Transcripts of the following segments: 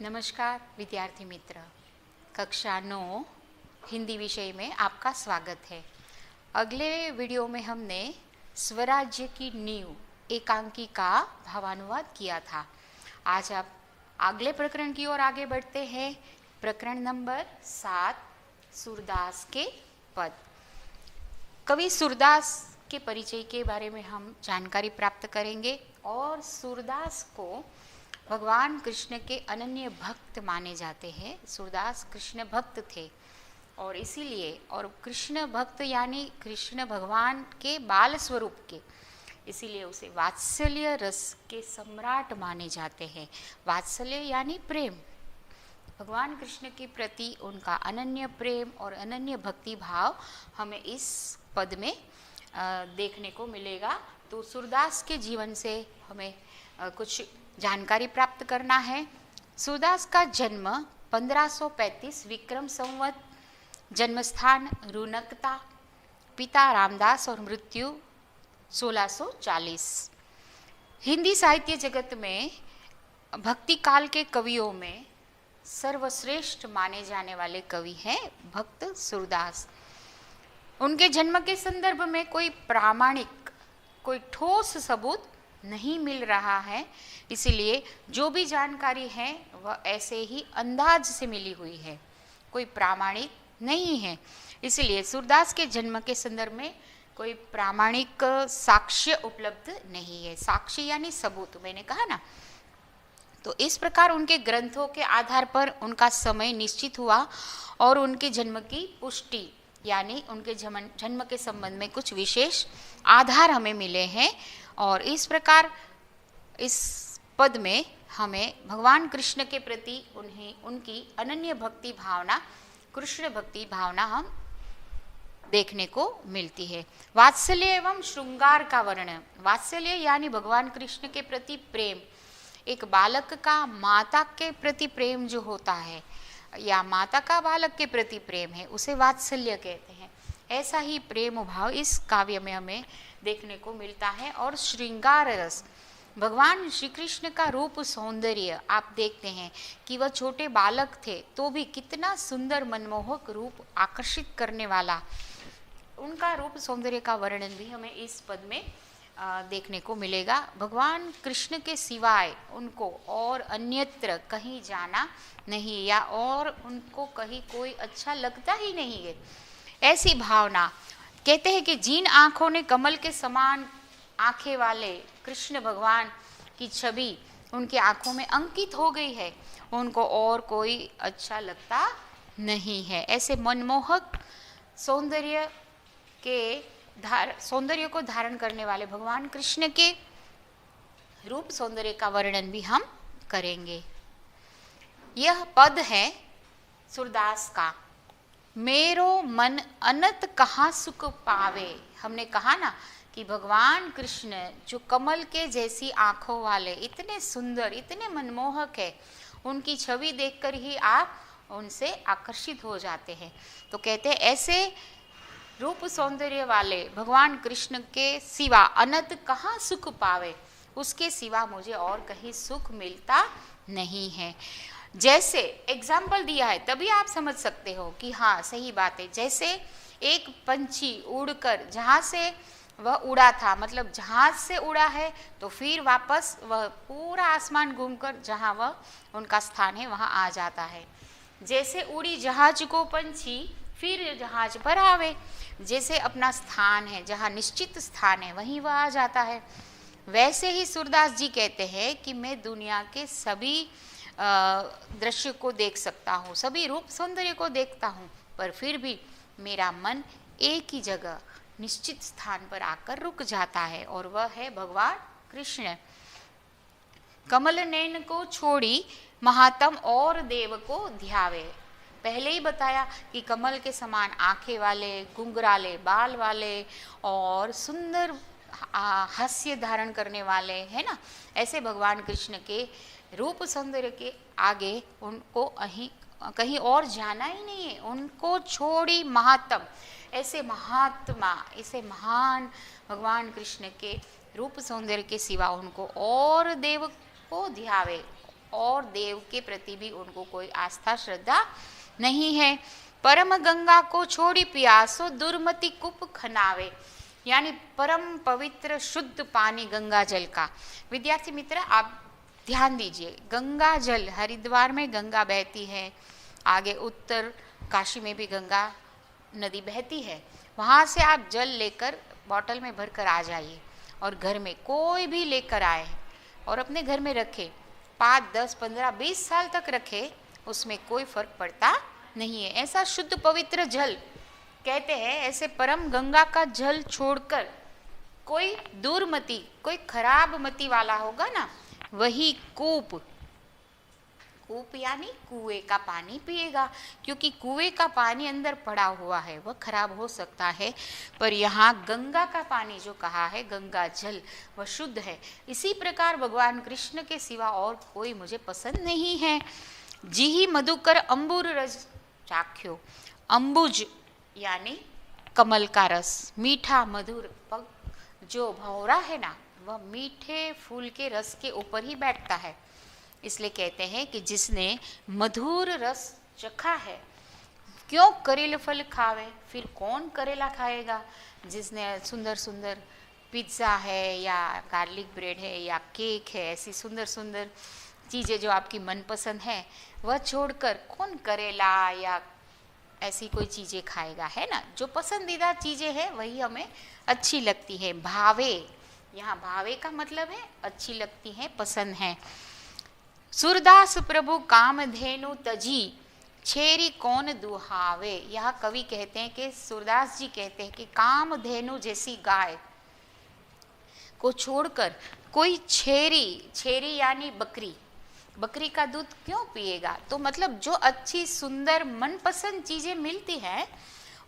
नमस्कार विद्यार्थी मित्र, कक्षा 9 हिंदी विषय में आपका स्वागत है। अगले वीडियो में हमने स्वराज्य की नींव एकांकी का भावानुवाद किया था। आज आप अगले प्रकरण की ओर आगे बढ़ते हैं। प्रकरण नंबर 7, सूरदास के पद। कवि सूरदास के परिचय के बारे में हम जानकारी प्राप्त करेंगे और सूरदास को भगवान कृष्ण के अनन्य भक्त माने जाते हैं। सूरदास कृष्ण भक्त थे और इसीलिए, और कृष्ण भक्त यानी कृष्ण भगवान के बाल स्वरूप के, इसीलिए उसे वात्सल्य रस के सम्राट माने जाते हैं। वात्सल्य यानी प्रेम, भगवान कृष्ण के प्रति उनका अनन्य प्रेम और अनन्य भक्ति भाव हमें इस पद में देखने को मिलेगा। तो सूरदास के जीवन से हमें कुछ जानकारी प्राप्त करना है। सूरदास का जन्म 1535 विक्रम संवत, जन्मस्थान रुनकता, पिता रामदास और मृत्यु 1640। हिंदी साहित्य जगत में भक्ति काल के कवियों में सर्वश्रेष्ठ माने जाने वाले कवि हैं भक्त सूरदास। उनके जन्म के संदर्भ में कोई प्रामाणिक, कोई ठोस सबूत नहीं मिल रहा है, इसलिए जो भी जानकारी है वह ऐसे ही अंदाज से मिली हुई है, कोई प्रामाणिक नहीं है। इसलिए सूरदास के जन्म के संदर्भ में कोई प्रामाणिक साक्ष्य उपलब्ध नहीं है। साक्ष्य यानी सबूत, मैंने कहा ना। तो इस प्रकार उनके ग्रंथों के आधार पर उनका समय निश्चित हुआ और उनके जन्म की पुष्टि यानी उनके जन्म के संबंध में कुछ विशेष आधार हमें मिले हैं। और इस प्रकार इस पद में हमें भगवान कृष्ण के प्रति उनकी अनन्य भक्ति भावना, कृष्ण भक्ति भावना हम देखने को मिलती है। वात्सल्य एवं श्रृंगार का वर्णन। वात्सल्य यानी भगवान कृष्ण के प्रति प्रेम। एक बालक का माता के प्रति प्रेम जो होता है या माता का बालक के प्रति प्रेम है, उसे वात्सल्य कहते हैं। ऐसा ही प्रेम भाव इस काव्य में हमें देखने को मिलता है। और श्रृंगार रस, भगवान श्री कृष्ण का रूप सौंदर्य, आप देखते हैं कि वह छोटे बालक थे तो भी कितना सुंदर मनमोहक रूप, आकर्षित करने वाला उनका रूप सौंदर्य का वर्णन भी हमें इस पद में देखने को मिलेगा। भगवान कृष्ण के सिवाय उनको और अन्यत्र कहीं जाना नहीं या और उनको कहीं कोई अच्छा लगता ही नहीं है, ऐसी भावना। कहते हैं कि जिन आँखों ने कमल के समान आँखें वाले कृष्ण भगवान की छवि उनकी आँखों में अंकित हो गई है, उनको और कोई अच्छा लगता नहीं है। ऐसे मनमोहक सौंदर्य को धारण करने वाले भगवान कृष्ण के रूप सौंदर्य का वर्णन भी हम करेंगे। यह पद है सूरदास का। मेरो मन अनत कहाँ सुख पावे। हमने कहा ना कि भगवान कृष्ण जो कमल के जैसी आंखों वाले, इतने सुंदर, इतने मनमोहक है, उनकी छवि देखकर ही आप उनसे आकर्षित हो जाते हैं। तो कहते हैं ऐसे रूप सौंदर्य वाले भगवान कृष्ण के सिवा अनंत कहाँ सुख पावे, उसके सिवा मुझे और कहीं सुख मिलता नहीं है। जैसे एग्जाम्पल दिया है तभी आप समझ सकते हो कि हाँ सही बात है। जैसे एक पंछी उड़कर जहाँ से वह उड़ा था, मतलब जहाज से उड़ा है, तो फिर वापस वह पूरा आसमान घूमकर जहाँ वह उनका स्थान है वहाँ आ जाता है। जैसे उड़ी जहाज को पंछी फिर जहाज पर आवे, जैसे अपना स्थान है, जहाँ निश्चित स्थान है वहीं वह आ जाता है। वैसे ही सूरदास जी कहते हैं कि मैं दुनिया के सभी दृश्य को देख सकता हूँ, सभी रूप सौंदर्य को देखता हूँ, पर फिर भी मेरा मन एक ही जगह निश्चित स्थान पर आकर रुक जाता है और वह है भगवान कृष्ण। कमल नैन को छोड़ी महात्म और देव को ध्यावे। पहले ही बताया कि कमल के समान आंखें वाले, घुंघराले बाल वाले और सुंदर हास्य धारण करने वाले, है ना, ऐसे भगवान कृष्ण के रूप सौंदर्य के आगे उनको कहीं और जाना ही नहीं है। उनको छोड़ी महात्म, ऐसे महात्मा, ऐसे महान भगवान कृष्ण के रूप सौंदर्य के सिवा उनको और देव को ध्यावे, और देव के प्रति भी उनको कोई आस्था श्रद्धा नहीं है। परम गंगा को छोड़ी प्यासो दुर्मति कुप खनावे, यानी परम पवित्र शुद्ध पानी गंगा जल का। विद्यार्थी मित्र आप ध्यान दीजिए, गंगा जल, हरिद्वार में गंगा बहती है, आगे उत्तर काशी में भी गंगा नदी बहती है। वहाँ से आप जल लेकर बॉटल में भरकर आ जाइए और घर में कोई भी लेकर आए और अपने घर में रखे, 5, 10, 15, 20 साल तक रखे, उसमें कोई फर्क पड़ता नहीं है। ऐसा शुद्ध पवित्र जल कहते हैं, ऐसे परम गंगा का जल छोड़कर कोई दूरमति, कोई खराब मति वाला होगा ना, वही कूप यानी कुएं का पानी पिएगा, क्योंकि कुएं का पानी अंदर पड़ा हुआ है, वह खराब हो सकता है। पर यहाँ गंगा का पानी जो कहा है, गंगा जल, वह शुद्ध है। इसी प्रकार भगवान कृष्ण के सिवा और कोई मुझे पसंद नहीं है। जिहि मधुकर अंबुर रस चाख्यो, अंबुज यानी कमल का रस, मीठा मधुर, जो भौरा है ना, वह मीठे फूल के रस के ऊपर ही बैठता है। इसलिए कहते हैं कि जिसने मधुर रस चखा है, क्यों करेल फल खावे, फिर कौन करेला खाएगा। जिसने सुंदर सुंदर पिज्ज़ा है या गार्लिक ब्रेड है या केक है, ऐसी सुंदर सुंदर चीज़ें जो आपकी मनपसंद है, वह छोड़कर कौन करेला या ऐसी कोई चीज़ें खाएगा, है ना। जो पसंदीदा चीज़ें हैं वही हमें अच्छी लगती है। भावे, यहाँ भावे का मतलब है अच्छी लगती है, पसंद है। सूरदास प्रभु कामधेनु तजी, छेरी कौन दुहावे। यह कवि कहते हैं कि सूरदास जी कहते हैं कि कामधेनु जैसी गाय को छोड़कर कोई छेरी यानी बकरी का दूध क्यों पिएगा। तो मतलब जो अच्छी सुंदर मनपसंद चीजें मिलती हैं,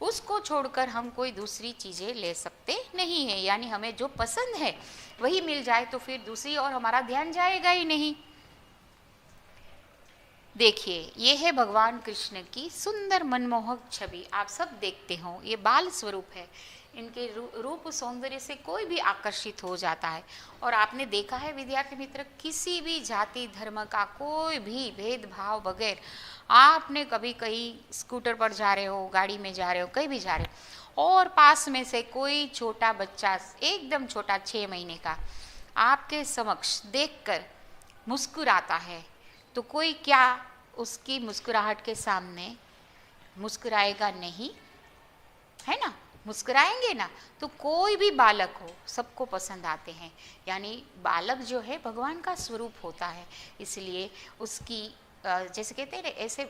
उसको छोड़कर हम कोई दूसरी चीजें ले सकते नहीं है। यानी हमें जो पसंद है वही मिल जाए तो फिर दूसरी और हमारा ध्यान जाएगा ही नहीं। देखिए, ये है भगवान कृष्ण की सुंदर मनमोहक छवि, आप सब देखते हो, ये बाल स्वरूप है। इनके रूप सौंदर्य से कोई भी आकर्षित हो जाता है। और आपने देखा है विद्यार्थी मित्र, किसी भी जाति धर्म का कोई भी भेदभाव बगैर आपने कभी कहीं स्कूटर पर जा रहे हो, गाड़ी में जा रहे हो, कहीं भी जा रहे हो, और पास में से कोई छोटा बच्चा, एकदम छोटा 6 महीने का, आपके समक्ष देखकर मुस्कुराता है, तो कोई क्या उसकी मुस्कुराहट के सामने मुस्कुराएगा नहीं, है ना। मुस्कुराएंगे ना। तो कोई भी बालक हो, सबको पसंद आते हैं। यानी बालक जो है भगवान का स्वरूप होता है, इसलिए उसकी जैसे कहते हैं ना, ऐसे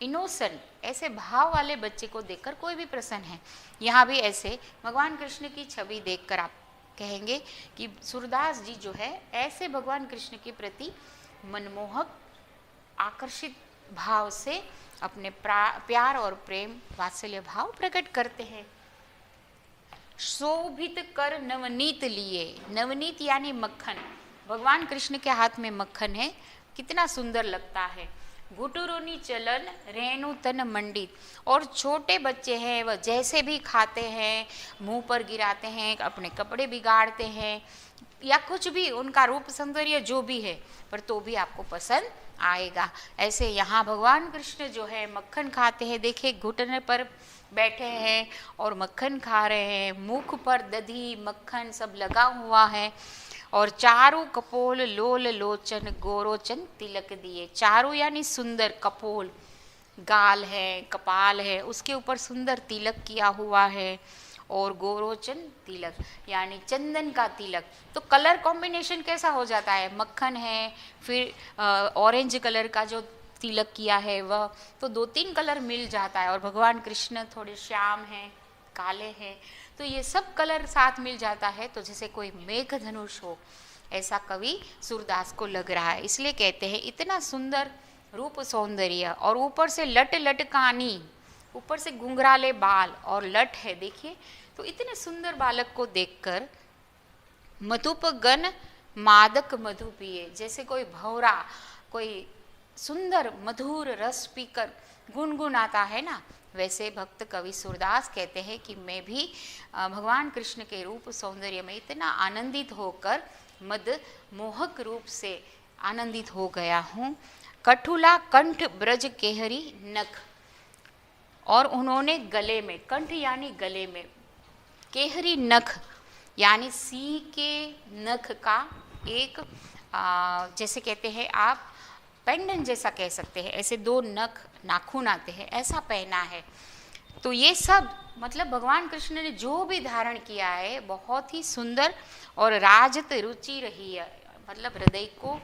इनोसेंट, ऐसे भाव वाले बच्चे को देखकर कोई भी प्रसन्न है। यहाँ भी ऐसे भगवान कृष्ण की छवि देखकर आप कहेंगे कि सूरदास जी जो है ऐसे भगवान कृष्ण के प्रति मनमोहक आकर्षित भाव से अपने प्यार और प्रेम वात्सल्य भाव प्रकट करते हैं। शोभित कर नवनीत लिए, नवनीत यानी मक्खन, भगवान कृष्ण के हाथ में मक्खन है, कितना सुंदर लगता है। घुटुरोनी चलन रेणु तन मंडित, और छोटे बच्चे हैं वह जैसे भी खाते हैं, मुंह पर गिराते हैं, अपने कपड़े बिगाड़ते हैं, या कुछ भी उनका रूप सौंदर्य जो भी है, पर तो भी आपको पसंद आएगा। ऐसे यहाँ भगवान कृष्ण जो है मक्खन खाते हैं। देखिए, घुटने पर बैठे हैं और मक्खन खा रहे हैं, मुख पर दधी मक्खन सब लगा हुआ है, और चारु कपोल लोल लोचन गोरोचन तिलक दिए। चारु यानी सुंदर, कपोल गाल है, कपाल है, उसके ऊपर सुंदर तिलक किया हुआ है, और गोरोचन तिलक यानी चंदन का तिलक। तो कलर कॉम्बिनेशन कैसा हो जाता है, मक्खन है, फिर ऑरेंज कलर का जो तिलक किया है वह, तो 2-3 कलर मिल जाता है। और भगवान कृष्ण थोड़े श्याम हैं, काले हैं, तो ये सब कलर साथ मिल जाता है, तो जैसे कोई मेघ धनुष हो, ऐसा कवि सूरदास को लग रहा है। इसलिए कहते हैं इतना सुंदर रूप सौंदर्य, और ऊपर से लटकानी, ऊपर से घुंघराले बाल और लट है, देखिए। तो इतने सुंदर बालक को देखकर मधुप गण मादक मधु पिए, जैसे कोई भौरा कोई सुंदर मधुर रस पीकर गुनगुनाता है ना, वैसे भक्त कवि सूरदास कहते हैं कि मैं भी भगवान कृष्ण के रूप सौंदर्य में इतना आनंदित होकर मद मोहक रूप से आनंदित हो गया हूँ। कठुला कंठ ब्रज केहरी नख, और उन्होंने गले में, कंठ यानी गले में, केहरी नख यानी सिंह के नख का एक जैसे कहते हैं आप पेंडेंट जैसा कह सकते हैं, ऐसे 2 नख नाखून आते हैं, ऐसा पहना है। तो ये सब मतलब भगवान कृष्ण ने जो भी धारण किया है बहुत ही सुंदर और राजत रुचि रही है, मतलब हृदय को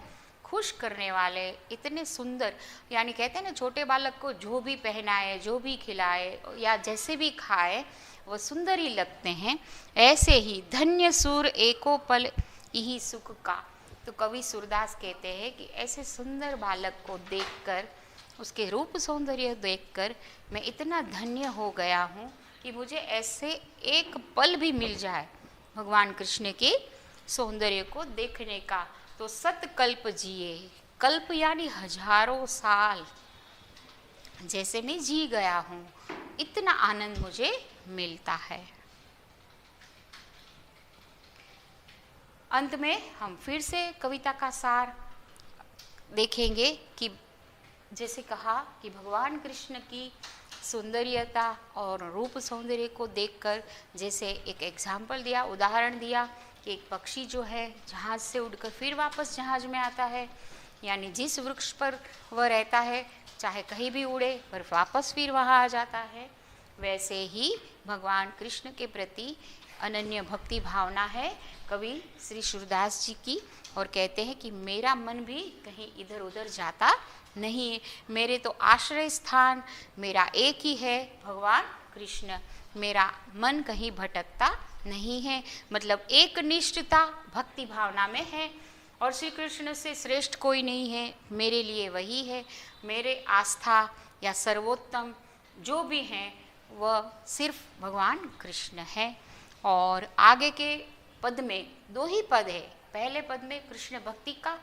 खुश करने वाले इतने सुंदर, यानी कहते हैं ना छोटे बालक को जो भी पहनाए, जो भी खिलाए या जैसे भी खाए वो सुंदर ही लगते हैं। ऐसे ही धन्य सूर एको पल यही सुख का, तो कवि सूरदास कहते हैं कि ऐसे सुंदर बालक को देखकर, उसके रूप सौंदर्य देखकर मैं इतना धन्य हो गया हूँ कि मुझे ऐसे एक पल भी मिल जाए भगवान कृष्ण के सौंदर्य को देखने का, तो सतकल्प जिए, कल्प यानी हजारों साल जैसे मैं जी गया हूँ, इतना आनंद मुझे मिलता है। अंत में हम फिर से कविता का सार देखेंगे कि जैसे कहा कि भगवान कृष्ण की सौंदर्यता और रूप सौंदर्य को देखकर, जैसे एक एग्जाम्पल दिया, उदाहरण दिया कि एक पक्षी जो है जहाज से उड़कर फिर वापस जहाज में आता है, यानी जिस वृक्ष पर वह रहता है चाहे कहीं भी उड़े पर वापस फिर वहाँ आ जाता है, वैसे ही भगवान कृष्ण के प्रति अनन्य भक्ति भावना है कवि श्री सूरदास जी की, और कहते हैं कि मेरा मन भी कहीं इधर उधर जाता नहीं है, मेरे तो आश्रय स्थान मेरा एक ही है भगवान कृष्ण, मेरा मन कहीं भटकता नहीं है, मतलब एक निष्ठता भक्ति भावना में है, और श्री कृष्ण से श्रेष्ठ कोई नहीं है, मेरे लिए वही है, मेरे आस्था या सर्वोत्तम जो भी हैं वह सिर्फ भगवान कृष्ण है। और आगे के पद में 2 ही पद है, पहले पद में कृष्ण भक्ति का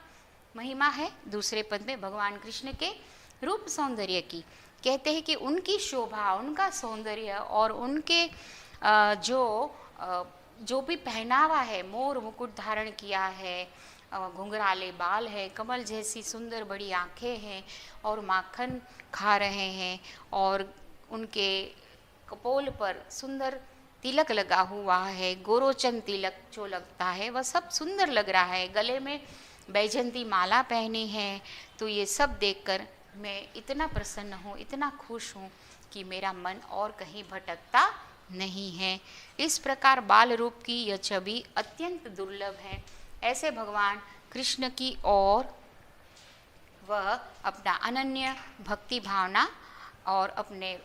महिमा है, दूसरे पद में भगवान कृष्ण के रूप सौंदर्य की। कहते हैं कि उनकी शोभा, उनका सौंदर्य और उनके जो भी पहनावा है, मोर मुकुट धारण किया है, घुंघराले बाल है, कमल जैसी सुंदर बड़ी आँखें हैं और माखन खा रहे हैं, और उनके कपोल पर सुंदर तिलक लगा हुआ है, गोरोचन तिलक जो लगता है वह सब सुंदर लग रहा है, गले में बैजंती माला पहनी है, तो ये सब देखकर मैं इतना प्रसन्न हूँ, इतना खुश हूँ कि मेरा मन और कहीं भटकता नहीं है। इस प्रकार बाल रूप की यह छवि अत्यंत दुर्लभ है। ऐसे भगवान कृष्ण की ओर वह अपना अनन्य भक्ति भावना और अपने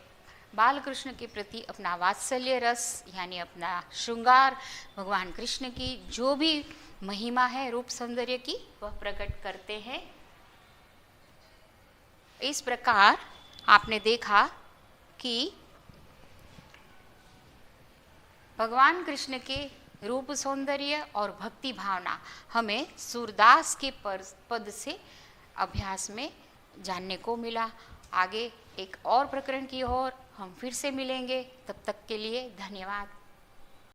बाल कृष्ण के प्रति अपना वात्सल्य रस यानी अपना श्रृंगार, भगवान कृष्ण की जो भी महिमा है रूप सौंदर्य की वह प्रकट करते हैं। इस प्रकार आपने देखा कि भगवान कृष्ण के रूप सौंदर्य और भक्ति भावना हमें सूरदास के पद से अभ्यास में जानने को मिला। आगे एक और प्रकरण की ओर हम फिर से मिलेंगे, तब तक के लिए धन्यवाद।